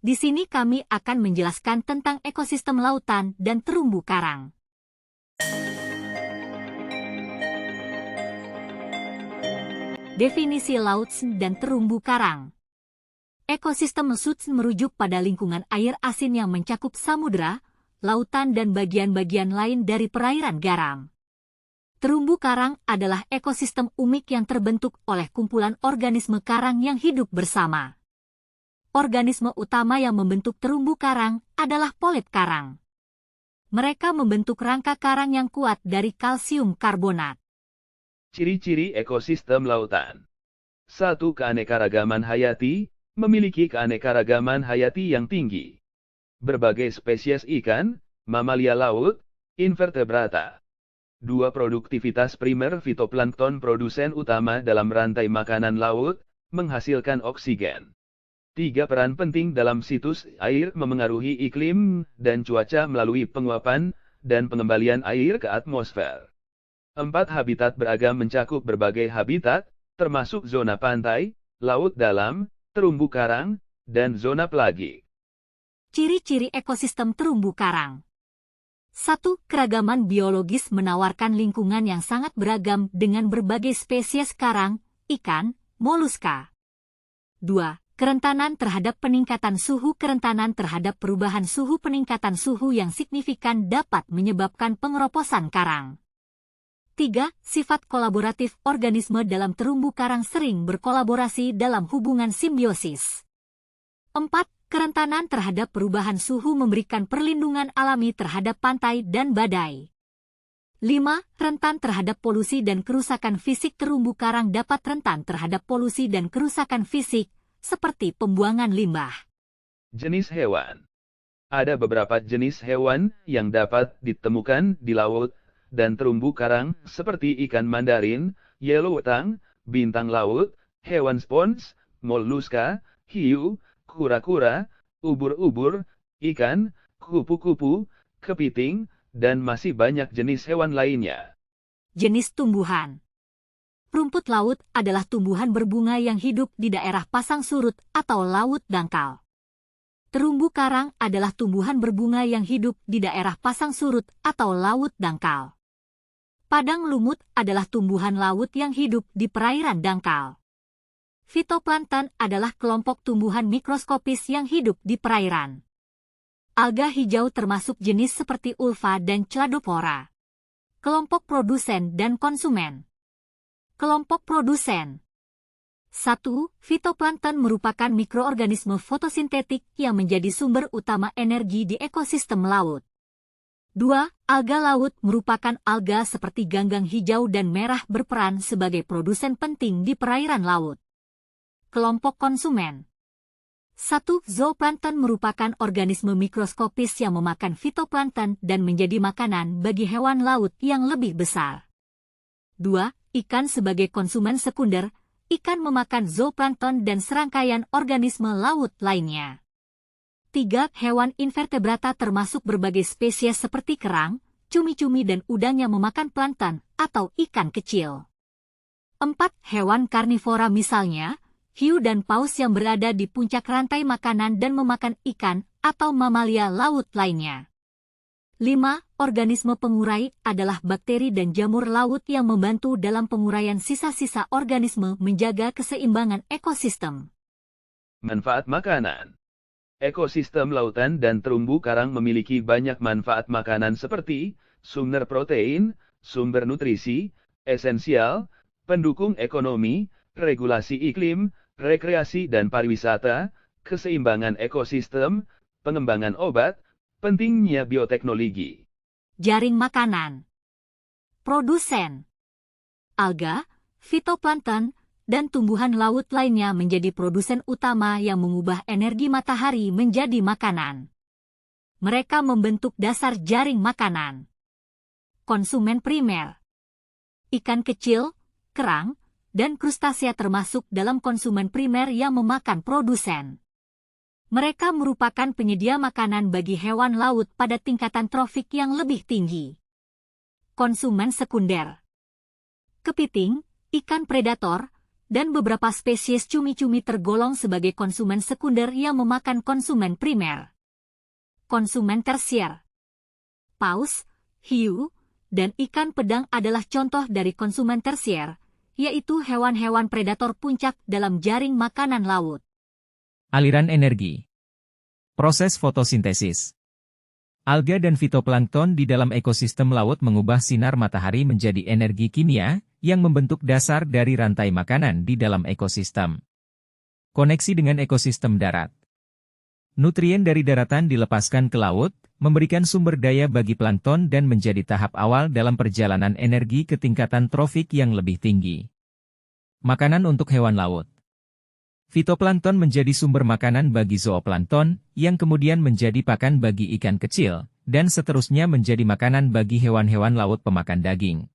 Di sini kami akan menjelaskan tentang ekosistem lautan dan terumbu karang. Definisi laut dan terumbu karang. Ekosistem laut merujuk pada lingkungan air asin yang mencakup samudera, lautan dan bagian-bagian lain dari perairan garam. Terumbu karang adalah ekosistem unik yang terbentuk oleh kumpulan organisme karang yang hidup bersama. Organisme utama yang membentuk terumbu karang adalah polit karang. Mereka membentuk rangka karang yang kuat dari kalsium karbonat. Ciri-ciri ekosistem lautan. 1. Keanekaragaman hayati, memiliki keanekaragaman hayati yang tinggi. Berbagai spesies ikan, mamalia laut, invertebrata. 2. Produktivitas primer fitoplankton produsen utama dalam rantai makanan laut, menghasilkan oksigen. 3. Peran penting dalam situs air memengaruhi iklim dan cuaca melalui penguapan dan pengembalian air ke atmosfer. 4. Habitat beragam mencakup berbagai habitat, termasuk zona pantai, laut dalam, terumbu karang, dan zona pelagik. Ciri-ciri ekosistem terumbu karang. 1. Keragaman biologis menawarkan lingkungan yang sangat beragam dengan berbagai spesies karang, ikan, moluska. 2. Kerentanan terhadap peningkatan suhu. Kerentanan terhadap perubahan suhu. Peningkatan suhu yang signifikan dapat menyebabkan pengeroposan karang. 3. Sifat kolaboratif. Organisme dalam terumbu karang sering berkolaborasi dalam hubungan simbiosis. 4. Kerentanan terhadap perubahan suhu memberikan perlindungan alami terhadap pantai dan badai. 5. Rentan terhadap polusi dan kerusakan fisik. Terumbu karang dapat rentan terhadap polusi dan kerusakan fisik, seperti pembuangan limbah. Jenis hewan. Ada beberapa jenis hewan yang dapat ditemukan di laut dan terumbu karang seperti ikan mandarin, yellow tang, bintang laut, hewan spons, molluska, hiu, kura-kura, ubur-ubur, ikan, kupu-kupu, kepiting, dan masih banyak jenis hewan lainnya. Jenis tumbuhan. Rumput laut adalah tumbuhan berbunga yang hidup di daerah pasang surut atau laut dangkal. Terumbu karang adalah tumbuhan berbunga yang hidup di daerah pasang surut atau laut dangkal. Padang lumut adalah tumbuhan laut yang hidup di perairan dangkal. Fitoplankton adalah kelompok tumbuhan mikroskopis yang hidup di perairan. Alga hijau termasuk jenis seperti ulva dan Cladopora. Kelompok produsen dan konsumen. Kelompok produsen. 1. Fitoplankton merupakan mikroorganisme fotosintetik yang menjadi sumber utama energi di ekosistem laut. 2. Alga laut merupakan alga seperti ganggang hijau dan merah berperan sebagai produsen penting di perairan laut. Kelompok konsumen. 1. Zooplankton merupakan organisme mikroskopis yang memakan fitoplankton dan menjadi makanan bagi hewan laut yang lebih besar. 2. Ikan sebagai konsumen sekunder, ikan memakan zooplankton dan serangkaian organisme laut lainnya. 3. Hewan invertebrata termasuk berbagai spesies seperti kerang, cumi-cumi dan udang yang memakan plankton atau ikan kecil. 4. Hewan karnivora misalnya, hiu dan paus yang berada di puncak rantai makanan dan memakan ikan atau mamalia laut lainnya. 5. Organisme pengurai adalah bakteri dan jamur laut yang membantu dalam penguraian sisa-sisa organisme menjaga keseimbangan ekosistem. Manfaat makanan. Ekosistem lautan dan terumbu karang memiliki banyak manfaat makanan seperti sumber protein, sumber nutrisi, esensial, pendukung ekonomi, regulasi iklim, rekreasi dan pariwisata, keseimbangan ekosistem, pengembangan obat, pentingnya bioteknologi. Jaring makanan. Produsen. Alga, fitoplankton, dan tumbuhan laut lainnya menjadi produsen utama yang mengubah energi matahari menjadi makanan. Mereka membentuk dasar jaring makanan. Konsumen primer. Ikan kecil, kerang, dan krustasea termasuk dalam konsumen primer yang memakan produsen. Mereka merupakan penyedia makanan bagi hewan laut pada tingkatan trofik yang lebih tinggi. Konsumen sekunder. Kepiting, ikan predator, dan beberapa spesies cumi-cumi tergolong sebagai konsumen sekunder yang memakan konsumen primer. Konsumen tersier. Paus, hiu, dan ikan pedang adalah contoh dari konsumen tersier, yaitu hewan-hewan predator puncak dalam jaring makanan laut. Aliran energi. Proses fotosintesis. Alga dan fitoplankton di dalam ekosistem laut mengubah sinar matahari menjadi energi kimia, yang membentuk dasar dari rantai makanan di dalam ekosistem. Koneksi dengan ekosistem darat. Nutrien dari daratan dilepaskan ke laut, memberikan sumber daya bagi plankton dan menjadi tahap awal dalam perjalanan energi ke tingkatan trofik yang lebih tinggi. Makanan untuk hewan laut. Fitoplankton menjadi sumber makanan bagi zooplankton, yang kemudian menjadi pakan bagi ikan kecil, dan seterusnya menjadi makanan bagi hewan-hewan laut pemakan daging.